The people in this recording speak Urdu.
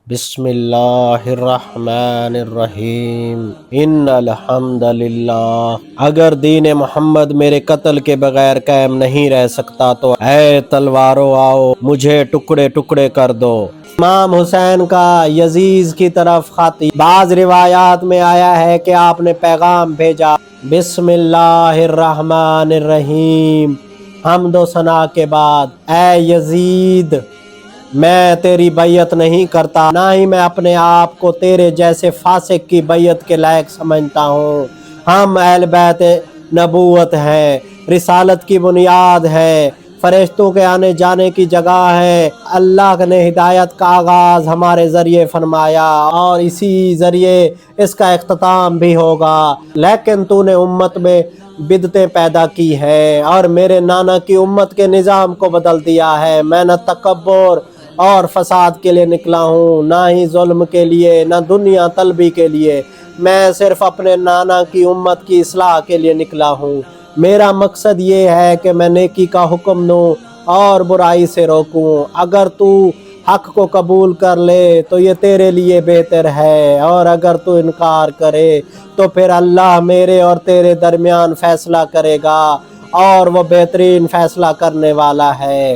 بسم اللہ الرحمن الرحیم ان الحمد للہ۔ اگر دین محمد میرے قتل کے بغیر قائم نہیں رہ سکتا تو اے تلوارو آؤ مجھے ٹکڑے ٹکڑے کر دو۔ امام حسین کا یزید کی طرف خط، بعض روایات میں آیا ہے کہ آپ نے پیغام بھیجا، بسم اللہ الرحمن الرحیم، حمد و ثنا کے بعد، اے یزید، میں تیری بیعت نہیں کرتا، نہ ہی میں اپنے آپ کو تیرے جیسے فاسق کی بیعت کے لائق سمجھتا ہوں۔ ہم اہل بیت نبوت ہیں، رسالت کی بنیاد ہے، فرشتوں کے آنے جانے کی جگہ ہے۔ اللہ نے ہدایت کا آغاز ہمارے ذریعے فرمایا اور اسی ذریعے اس کا اختتام بھی ہوگا، لیکن تو نے امت میں بدعتیں پیدا کی ہے اور میرے نانا کی امت کے نظام کو بدل دیا ہے۔ میں نہ تکبر اور فساد کے لیے نکلا ہوں، نہ ہی ظلم کے لیے، نہ دنیا طلبی کے لیے، میں صرف اپنے نانا کی امت کی اصلاح کے لیے نکلا ہوں۔ میرا مقصد یہ ہے کہ میں نیکی کا حکم دوں اور برائی سے روکوں۔ اگر تو حق کو قبول کر لے تو یہ تیرے لیے بہتر ہے، اور اگر تو انکار کرے تو پھر اللہ میرے اور تیرے درمیان فیصلہ کرے گا اور وہ بہترین فیصلہ کرنے والا ہے۔